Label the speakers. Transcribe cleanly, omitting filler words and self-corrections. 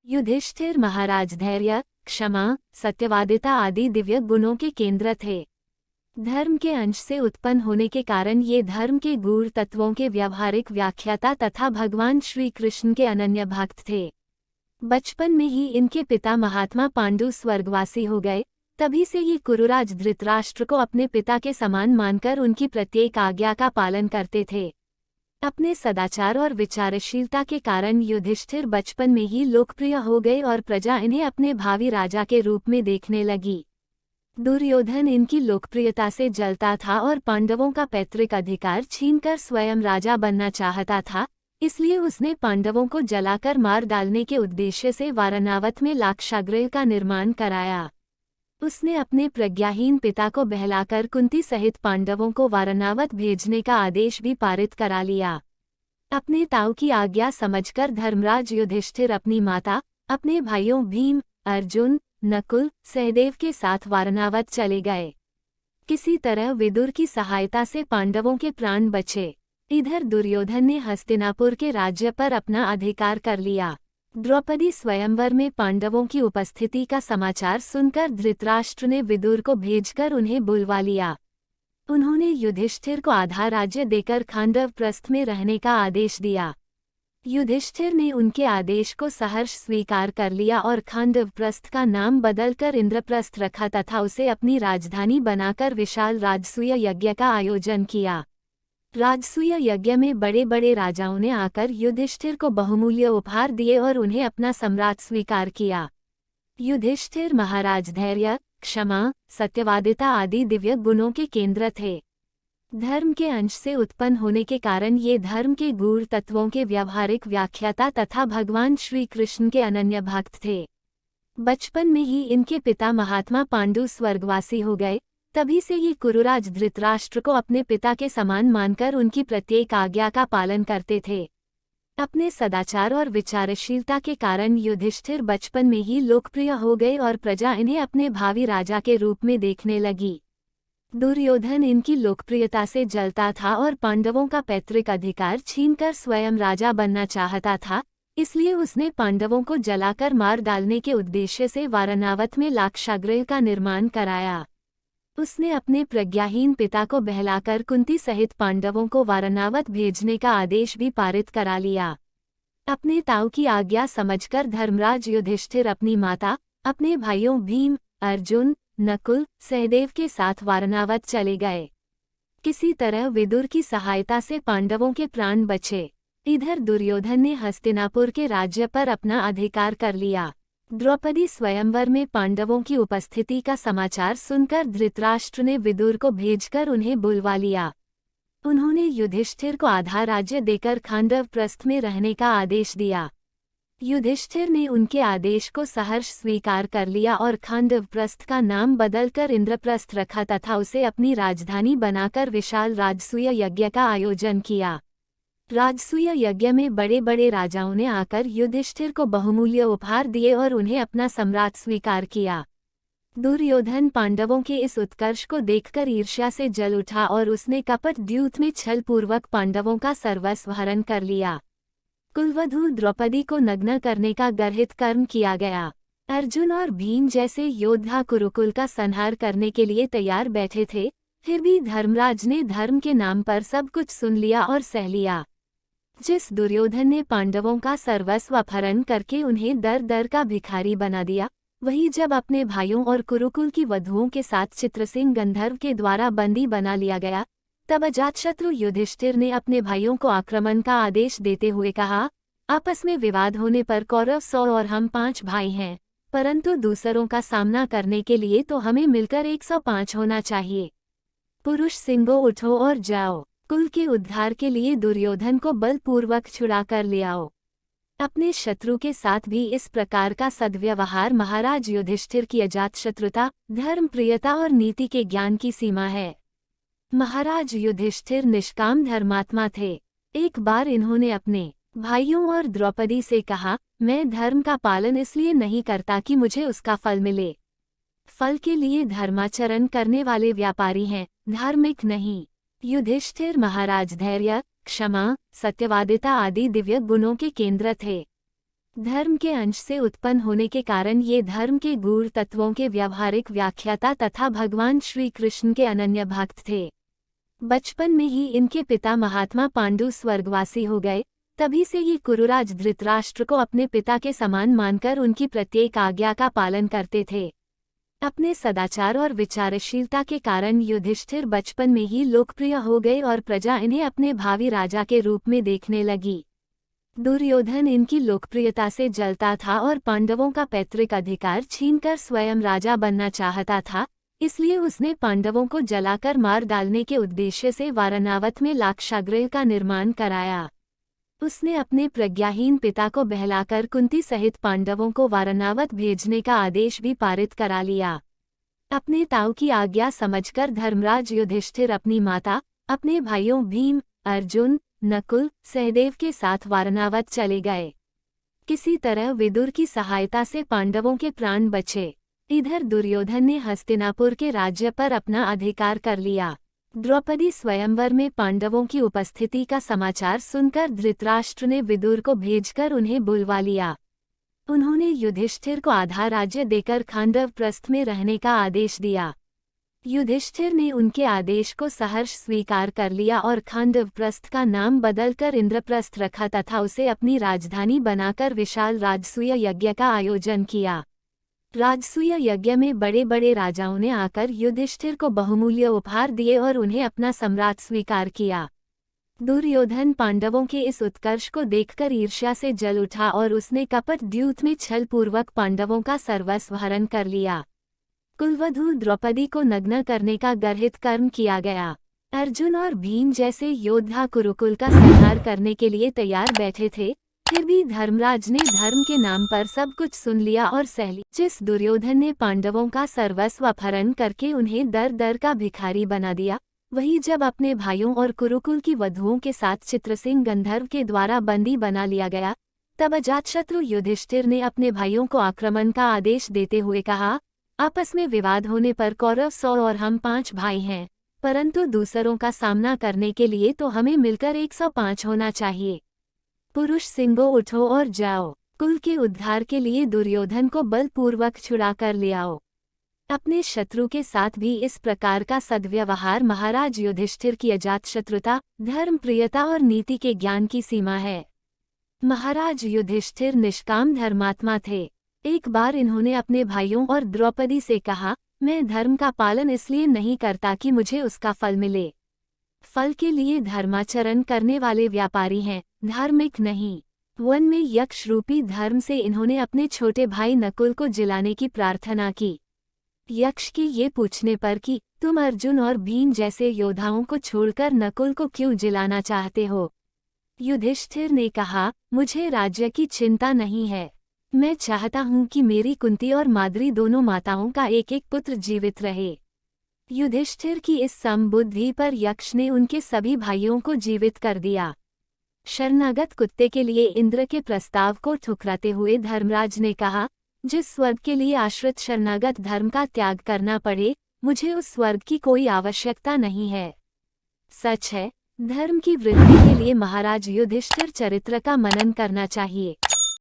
Speaker 1: युधिष्ठिर महाराज धैर्य, क्षमा, सत्यवादिता आदि दिव्य गुणों के केंद्र थे। धर्म के अंश से उत्पन्न होने के कारण ये धर्म के गूढ़ तत्वों के व्यावहारिक व्याख्याता तथा भगवान श्री कृष्ण के अनन्य भक्त थे। बचपन में ही इनके पिता महात्मा पांडु स्वर्गवासी हो गए, तभी से ये कुरुराज धृतराष्ट्र को अपने पिता के समान मानकर उनकी प्रत्येक आज्ञा का पालन करते थे। अपने सदाचार और विचारशीलता के कारण युधिष्ठिर बचपन में ही लोकप्रिय हो गए और प्रजा इन्हें अपने भावी राजा के रूप में देखने लगी। दुर्योधन इनकी लोकप्रियता से जलता था और पांडवों का पैतृक अधिकार छीनकर स्वयं राजा बनना चाहता था, इसलिए उसने पांडवों को जलाकर मार डालने के उद्देश्य से वारणावत में लाक्षागृह का निर्माण कराया। उसने अपने प्रज्ञाहीन पिता को बहलाकर कुंती सहित पांडवों को वारणावत भेजने का आदेश भी पारित करा लिया। अपने ताऊ की आज्ञा समझकर धर्मराज युधिष्ठिर अपनी माता, अपने भाइयों भीम, अर्जुन, नकुल, सहदेव के साथ वारणावत चले गए। किसी तरह विदुर की सहायता से पांडवों के प्राण बचे। इधर दुर्योधन ने हस्तिनापुर के राज्य पर अपना अधिकार कर लिया। द्रौपदी स्वयंवर में पांडवों की उपस्थिति का समाचार सुनकर धृतराष्ट्र ने विदुर को भेजकर उन्हें बुलवा लिया। उन्होंने युधिष्ठिर को आधा राज्य देकर खांडव प्रस्थ में रहने का आदेश दिया। युधिष्ठिर ने उनके आदेश को सहर्ष स्वीकार कर लिया और खांडव प्रस्थ का नाम बदलकर इंद्रप्रस्थ रखा तथा उसे अपनी राजधानी बनाकर विशाल राजसूय यज्ञ का आयोजन किया। राजसूय यज्ञ में बड़े बड़े राजाओं ने आकर युधिष्ठिर को बहुमूल्य उपहार दिए और उन्हें अपना सम्राट स्वीकार किया। युधिष्ठिर महाराज धैर्य, क्षमा, सत्यवादिता आदि दिव्य गुणों के केंद्र थे। धर्म के अंश से उत्पन्न होने के कारण ये धर्म के गूढ़ तत्वों के व्यावहारिक व्याख्याता तथा भगवान श्री कृष्ण के अनन्य भक्त थे। बचपन में ही इनके पिता महात्मा पांडु स्वर्गवासी हो गए, तभी से ये कुरुराज धृतराष्ट्र को अपने पिता के समान मानकर उनकी प्रत्येक आज्ञा का पालन करते थे। अपने सदाचार और विचारशीलता के कारण युधिष्ठिर बचपन में ही लोकप्रिय हो गए और प्रजा इन्हें अपने भावी राजा के रूप में देखने लगी। दुर्योधन इनकी लोकप्रियता से जलता था और पांडवों का पैतृक अधिकार छीनकर स्वयं राजा बनना चाहता था, इसलिए उसने पांडवों को जलाकर मार डालने के उद्देश्य से वारणावत में लाक्षागृह का निर्माण कराया। उसने अपने प्रज्ञाहीन पिता को बहलाकर कुंती सहित पांडवों को वारणावत भेजने का आदेश भी पारित करा लिया। अपने ताऊ की आज्ञा समझकर धर्मराज युधिष्ठिर अपनी माता, अपने भाइयों भीम, अर्जुन, नकुल, सहदेव के साथ वारणावत चले गए। किसी तरह विदुर की सहायता से पांडवों के प्राण बचे। इधर दुर्योधन ने हस्तिनापुर के राज्य पर अपना अधिकार कर लिया। द्रौपदी स्वयंवर में पांडवों की उपस्थिति का समाचार सुनकर धृतराष्ट्र ने विदुर को भेजकर उन्हें बुलवा लिया। उन्होंने युधिष्ठिर को आधा राज्य देकर खांडव प्रस्थ में रहने का आदेश दिया। युधिष्ठिर ने उनके आदेश को सहर्ष स्वीकार कर लिया और खांडव प्रस्थ का नाम बदलकर इंद्रप्रस्थ रखा तथा उसे अपनी राजधानी बनाकर विशाल राजसूय यज्ञ का आयोजन किया। राजसूय यज्ञ में बड़े बड़े राजाओं ने आकर युधिष्ठिर को बहुमूल्य उपहार दिए और उन्हें अपना सम्राट स्वीकार किया। दुर्योधन पांडवों के इस उत्कर्ष को देखकर ईर्ष्या से जल उठा और उसने कपट द्यूत में छलपूर्वक पांडवों का सर्वस्व हरण कर लिया। कुलवधू द्रौपदी को नग्न करने का गर्हित कर्म किया गया। अर्जुन और भीम जैसे योद्धा कुरुकुल का संहार करने के लिए तैयार बैठे थे, फिर भी धर्मराज ने धर्म के नाम पर सब कुछ सुन लिया और सह लिया। जिस दुर्योधन ने पांडवों का सर्वस्व अपहरण करके उन्हें दर दर का भिखारी बना दिया, वही जब अपने भाइयों और कुरुकुल की वधुओं के साथ चित्रसेन गंधर्व के द्वारा बंदी बना लिया गया, तब अजातशत्रु युधिष्ठिर ने अपने भाइयों को आक्रमण का आदेश देते हुए कहा, आपस में विवाद होने पर कौरव 100 और हम 5 भाई हैं, परंतु दूसरों का सामना करने के लिए तो हमें मिलकर 105 होना चाहिए। पुरुष सिंगो उठो और जाओ, कुल के उद्धार के लिए दुर्योधन को बलपूर्वक छुड़ा कर ले आओ। अपने शत्रु के साथ भी इस प्रकार का सद्व्यवहार महाराज युधिष्ठिर की अजातशत्रुता, धर्मप्रियता और नीति के ज्ञान की सीमा है। महाराज युधिष्ठिर निष्काम धर्मात्मा थे। एक बार इन्होंने अपने भाइयों और द्रौपदी से कहा, मैं धर्म का पालन इसलिए नहीं करता कि मुझे उसका फल मिले। फल के लिए धर्माचरण करने वाले व्यापारी हैं, धार्मिक नहीं। युधिष्ठिर महाराज धैर्य, क्षमा, सत्यवादिता आदि दिव्य गुणों के केंद्र थे। धर्म के अंश से उत्पन्न होने के कारण ये धर्म के गूढ़ तत्वों के व्यावहारिक व्याख्याता तथा भगवान श्री कृष्ण के अनन्य भक्त थे। बचपन में ही इनके पिता महात्मा पांडु स्वर्गवासी हो गए, तभी से ये कुरुराज धृतराष्ट्र को अपने पिता के समान मानकर उनकी प्रत्येक आज्ञा का पालन करते थे। अपने सदाचार और विचारशीलता के कारण युधिष्ठिर बचपन में ही लोकप्रिय हो गए और प्रजा इन्हें अपने भावी राजा के रूप में देखने लगी। दुर्योधन इनकी लोकप्रियता से जलता था और पांडवों का पैतृक अधिकार छीनकर स्वयं राजा बनना चाहता था, इसलिए उसने पांडवों को जलाकर मार डालने के उद्देश्य से वारणावत में लाक्षागृह का निर्माण कराया। उसने अपने प्रज्ञाहीन पिता को बहलाकर कुंती सहित पांडवों को वारणावत भेजने का आदेश भी पारित करा लिया। अपने ताऊ की आज्ञा समझकर धर्मराज युधिष्ठिर अपनी माता, अपने भाइयों भीम, अर्जुन, नकुल, सहदेव के साथ वारणावत चले गए। किसी तरह विदुर की सहायता से पांडवों के प्राण बचे। इधर दुर्योधन ने हस्तिनापुर के राज्य पर अपना अधिकार कर लिया। द्रौपदी स्वयंवर में पांडवों की उपस्थिति का समाचार सुनकर धृतराष्ट्र ने विदुर को भेजकर उन्हें बुलवा लिया। उन्होंने युधिष्ठिर को आधा राज्य देकर खांडवप्रस्थ में रहने का आदेश दिया। युधिष्ठिर ने उनके आदेश को सहर्ष स्वीकार कर लिया और खांडवप्रस्थ का नाम बदलकर इंद्रप्रस्थ रखा तथा उसे अपनी राजधानी बनाकर विशाल राजसूय यज्ञ का आयोजन किया। राजसूय यज्ञ में बड़े बड़े राजाओं ने आकर युधिष्ठिर को बहुमूल्य उपहार दिए और उन्हें अपना सम्राट स्वीकार किया। दुर्योधन पांडवों के इस उत्कर्ष को देखकर ईर्ष्या से जल उठा और उसने कपट द्यूत में छलपूर्वक पांडवों का सर्वस्व हरण कर लिया। कुलवधू द्रौपदी को नग्न करने का गर्हित कर्म किया गया। अर्जुन और भीम जैसे योद्धा कुरुकुल का संहार करने के लिए तैयार बैठे थे, फिर भी धर्मराज ने धर्म के नाम पर सब कुछ सुन लिया और सह ली। जिस दुर्योधन ने पांडवों का सर्वस्व अपहरण करके उन्हें दर दर का भिखारी बना दिया, वही जब अपने भाइयों और कुरुकुल की वधुओं के साथ चित्रसेन गंधर्व के द्वारा बंदी बना लिया गया, तब अजातशत्रु युधिष्ठिर ने अपने भाइयों को आक्रमण का आदेश देते हुए कहा, आपस में विवाद होने पर कौरव 100 और हम 5 भाई हैं, परंतु दूसरों का सामना करने के लिए तो हमें मिलकर 105 होना चाहिए। पुरुष सिंगो उठो और जाओ, कुल के उद्धार के लिए दुर्योधन को बलपूर्वक छुड़ा कर ले आओ। अपने शत्रु के साथ भी इस प्रकार का सद्व्यवहार महाराज युधिष्ठिर की अजातशत्रुता, धर्मप्रियता और नीति के ज्ञान की सीमा है। महाराज युधिष्ठिर निष्काम धर्मात्मा थे। एक बार इन्होंने अपने भाइयों और द्रौपदी से कहा, मैं धर्म का पालन इसलिए नहीं करता कि मुझे उसका फल मिले। फल के लिए धर्माचरण करने वाले व्यापारी हैं, धार्मिक नहीं। वन में यक्ष रूपी धर्म से इन्होंने अपने छोटे भाई नकुल को जिलाने की प्रार्थना की। यक्ष के ये पूछने पर कि तुम अर्जुन और भीम जैसे योद्धाओं को छोड़कर नकुल को क्यों जिलाना चाहते हो, युधिष्ठिर ने कहा, मुझे राज्य की चिंता नहीं है। मैं चाहता हूं कि मेरी कुंती और माद्री दोनों माताओं का एक एक पुत्र जीवित रहे। युधिष्ठिर की इस समबुद्धि पर यक्ष ने उनके सभी भाइयों को जीवित कर दिया। शरणागत कुत्ते के लिए इंद्र के प्रस्ताव को ठुकराते हुए धर्मराज ने कहा, जिस स्वर्ग के लिए आश्रित शरणागत धर्म का त्याग करना पड़े, मुझे उस स्वर्ग की कोई आवश्यकता नहीं है। सच है, धर्म की वृद्धि के लिए महाराज युधिष्ठिर चरित्र का मनन करना चाहिए।